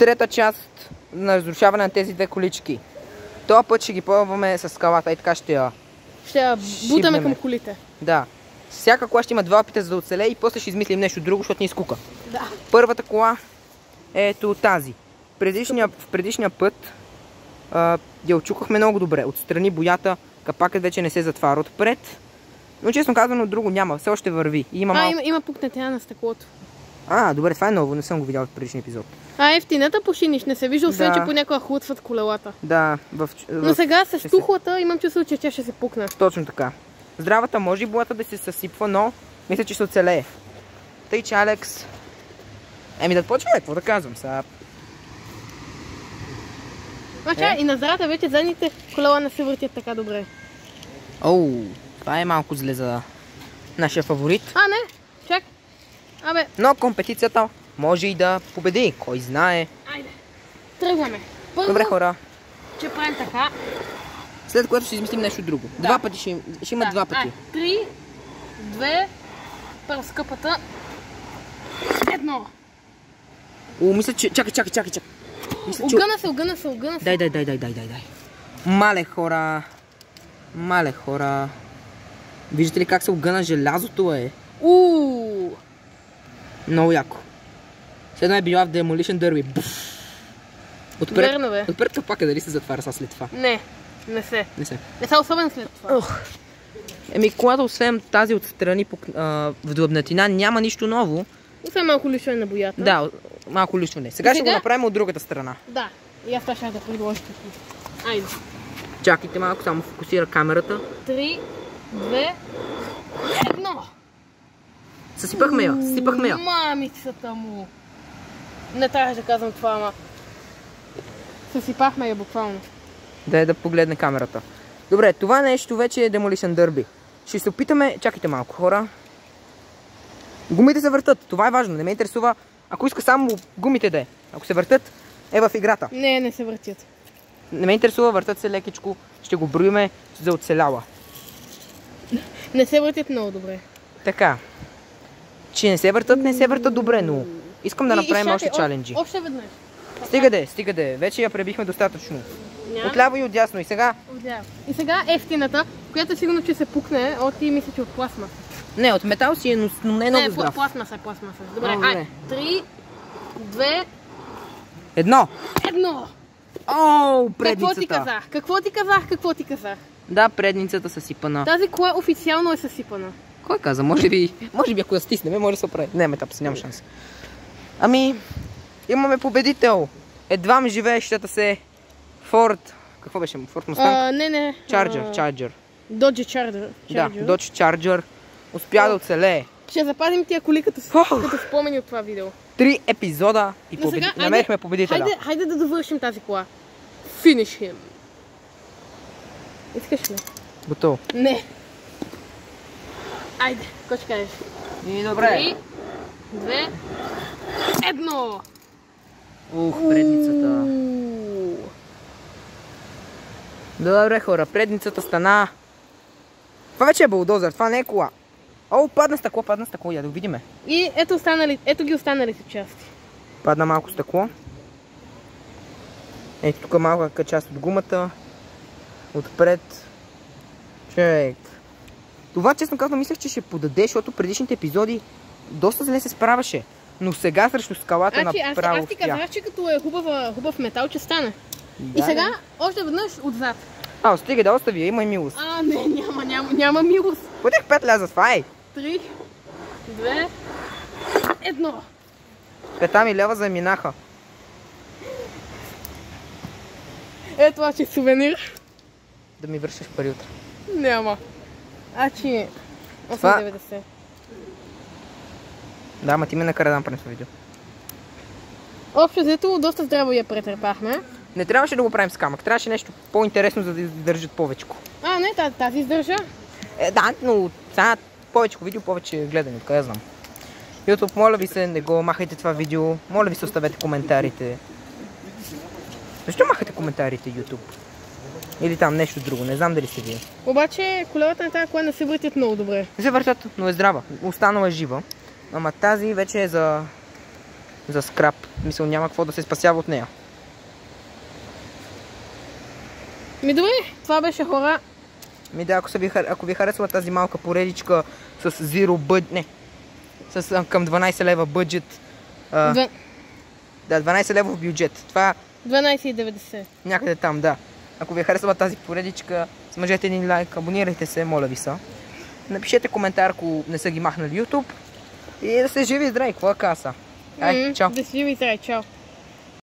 трета част на разрушаване на тези две колички. Този път ще ги пробваме с скалата и така ще я... Ще я бутаме към колите. Да. Всяка кола ще има два опита за да оцелее и после ще измислим нещо друго, защото ни изкука. Да. Първата кола е ето тази. В предишния път я очукахме много добре. Отстрани боята, капакът вече не се затваря отпред. Но честно казано друго няма, все още върви. Има пукнатина на стъклото. Добре, това е ново, не съм го видял в предишния епизод. Ефтината почти нищо не се вижда, освен че понякога хлътват колелата. Да. Но сега с тухлата имам чувство, че тя ще се пукне. Точно така. Здравата може и болата да се съсипва, но мисля, че ще оцелее. Тъй, че Алекс... да почваме, какво да казвам сега? И на здравата вече задните колела не се въртят така добре. Това е малко зле за нашия фаворит. Не, чак. Но компетицията може и да победи, кой знае. Айде, тръгваме. Добре, хора. Ще правим така. След което ще измислим нещо друго. Два пъти ще има два пъти. 3, 2, първо скъпата. 1. Мисля, че... Чакай. Огъна се. Дай. Мале хора. Виждате ли как се огъна желязото е? Много яко. Следно е била в Demolition Derby. Отпред капака дали се затваря след това? Не се. Особено след това. Колата освен тази отстрани в длъбнатина няма нищо ново. Освен малко лишване на боята. Да, малко лишване. Сега ще го направим от другата страна. Да, и аз това ще да предложа таки. Айде. Чакайте малко, само фокусира камерата. 3, 2, 1. Съсипахме я. Мамицата му. Не трябваше да казвам това, ама... Съсипахме я буквално. Дай да погледне камерата. Добре, това нещо вече е Demolition Derby. Ще се опитаме... Чакайте малко, хора. Гумите се въртат. Това е важно. Не ме интересува. Ако иска само гумите да е. Ако се въртат, е в играта. Не се въртят. Не ме интересува, въртат се лекичко. Ще го броиме за оцеляла. Не се въртят много добре. Така. Че не се въртат добре, но искам да направим още чаленджи. Още веднъж. Стига де. Вече я пребихме достатъчно. Отляво и отдясно. И сега... И сега ефтината, която сигурно че се пукне, мисля, че от пластмаса. Не, от метал си е, но не е много здрав. Пластмаса. Добре, 3, 2... 1. Предницата. Какво ти казах? Да, предницата съсипана. Тази кола официално е съсипана. Кой каза? Може би ако я стиснем, може да се оправи. Не, метапс, няма шанс. Имаме победител. Едва живеещата се Форд. Какво беше? Форд Мустанг? Не. Чарджер. Dodge Charger. Да, Dodge Charger. Успя да оцелее. Ще запазим тия коли като спомени от това видео. 3 епизода и намерихме победителя. Хайде да довършим тази кола. Finish him. Искаш ли? Готово. Не. Айде, какво ще кажеш? И добре. 3, 2, 1. Предницата. Добре, хора, предницата стана. Това вече е булдозър, това не е кола. Падна стъкло, я да го видиме. И ето ги останалите части. Падна малко стъкло. Ето тук малка част от гумата. Отпред. Човек. Това честно казвам мислех, че ще подаде, защото предишните епизоди доста зле се справяше. Но сега срещу скалата направо аз ти казах, че като е хубав метал, че стане. И сега още веднъж отзад. Стига да остави, има и милост. Не, няма милост. Подех 5 ляза, това е. 3, 2, 1. Пета ми лева заминаха. Това че е сувенир. Да ми вършиш пари утре. Няма. 8,90. Да, ама ти ме накара да направим това видео. Общо взето доста здраво я претърпахме. Не трябваше да го правим с камък, трябваше нещо по-интересно, за да издържат повечко. Не, тази издържа. Да, но сега повечко видео, повече гледане, откъде я знам. YouTube, моля ви се, не го махайте това видео, моля ви се, оставете коментарите. Защо махате коментарите YouTube? Или там нещо друго, не знам дали сте вие. Обаче колелата на тази кола не се въртят много добре. Не се въртят, но е здрава. Останала е жива. Ама тази вече е за за скрап. Мисля, няма какво да се спасява от нея. Ми добре, това беше хора. Ми да, ако ви харесва тази малка поредичка с zero бъд... Не. С към 12 лева бюджет. Да, 12 лева бюджет. Това 12,90. някъде там, да. Ако ви харесва тази поредичка, смажете един лайк, абонирайте се, моля ви са. Напишете коментар, ако не са ги махнали YouTube. И да сте живи и здрави, какво е каса. Ай, чао. Да си живи и здрави, чао.